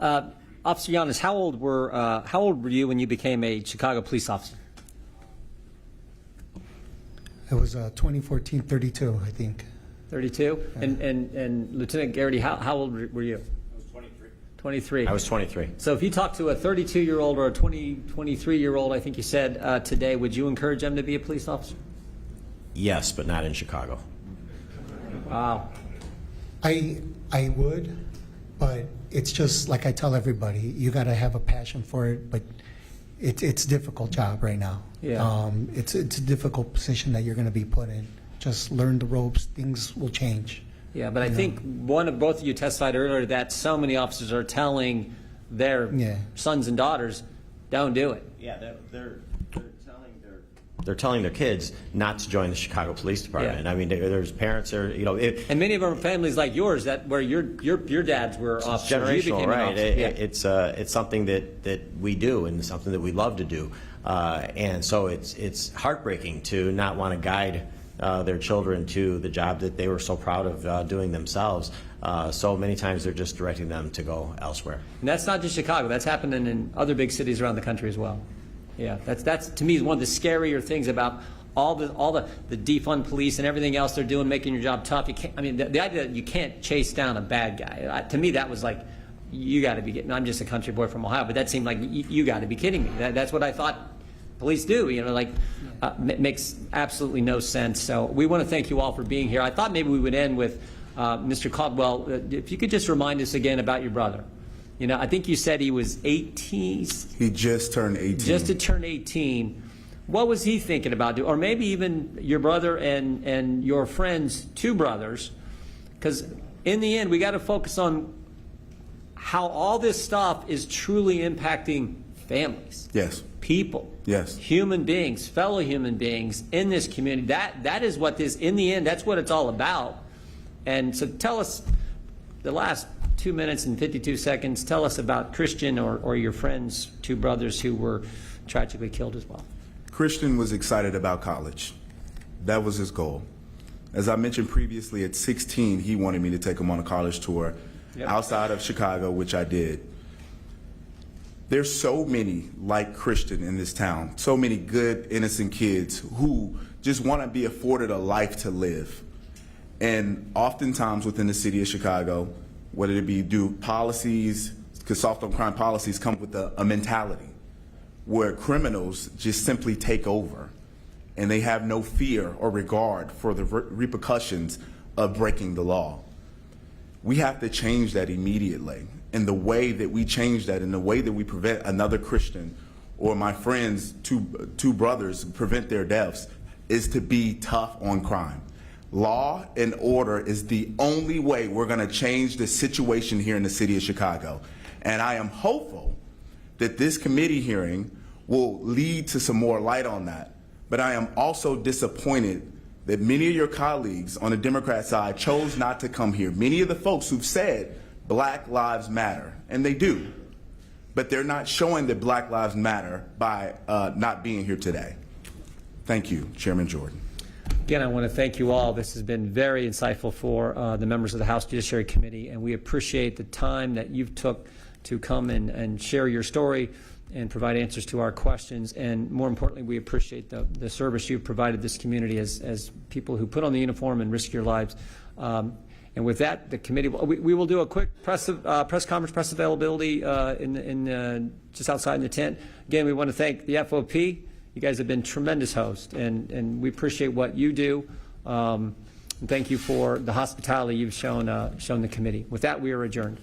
Officer Giannis, how old were you when you became a Chicago police officer? It was 2014, 32, I think. 32? Yeah. And Lieutenant Garrity, how old were you? I was 23. 23. I was 23. So if you talk to a 32-year-old or a 23-year-old, I think you said today, would you encourage them to be a police officer? Yes, but not in Chicago. Wow. I would, but it's just like I tell everybody, you got to have a passion for it, but it's a difficult job right now. Yeah. It's a difficult position that you're going to be put in. Just learn the ropes, things will change. Yeah, but I think both of you testified earlier that so many officers are telling their sons and daughters, don't do it. Yeah, they're telling their kids not to join the Chicago Police Department. Yeah. I mean, there's parents there, you know. And many of them are families like yours where your dads were officers. It's you generational, became an right? officer. It's something that we do and something that we love to do, and so it's heartbreaking to not want to guide their children to the job that they were so proud of doing themselves. So many times they're just directing them to go elsewhere. And that's not just Chicago. That's happening in other big cities around the country as well. Yeah, that's to me is one of the scarier things about all the defund police and everything else they're doing, making your job tough. You can't. I mean, the idea that you can't chase down a bad guy. To me, that was like, you got to be kidding. I'm just a country boy from Ohio, but that seemed like you got to be kidding me. That's what I thought police do. You know, like makes absolutely no sense. So we want to thank you all for being here. I thought maybe we would end with Mr. Caldwell. If you could just remind us again about your brother. You know, I think you said he was 18. He just turned 18. Just to turn 18. What was he thinking about doing? Or maybe even your brother and your friend's two brothers. Because in the end, we got to focus on how all this stuff is truly impacting families. Yes. People. Yes. Human beings, fellow human beings in this community. That is what this, in the end, that's what it's all about. And so tell us, the last 2 minutes and 52 seconds, tell us about Christian or your friend's two brothers who were tragically killed as well. Christian was excited about college. That was his goal. As I mentioned previously, at 16, he wanted me to take him on a college tour outside of Chicago, which I did. There's so many like Christian in this town, so many good, innocent kids who just want to be afforded a life to live. And oftentimes within the city of Chicago, whether it be due policies, because soft on crime policies come with a mentality where criminals just simply take over and they have no fear or regard for the repercussions of breaking the law. We have to change that immediately. And the way that we change that, and the way that we prevent another Christian or my friend's two brothers prevent their deaths, is to be tough on crime. Law and order is the only way we're going to change the situation here in the city of Chicago. And I am hopeful that this committee hearing will lead to some more light on that. But I am also disappointed that many of your colleagues on the Democrat side chose not to come here. Many of the folks who've said Black Lives Matter, and they do, but they're not showing that Black Lives Matter by not being here today. Thank you, Chairman Jordan. Again, I want to thank you all. This has been very insightful for the members of the House Judiciary Committee, and we appreciate the time that you've took to come and share your story and provide answers to our questions. And more importantly, we appreciate the service you've provided this community as people who put on the uniform and risk your lives. And with that, the committee, we will do a quick press conference, press availability just outside in the tent. Again, we want to thank the FOP. You guys have been tremendous hosts, and we appreciate what you do. And thank you for the hospitality you've shown the committee. With that, we are adjourned.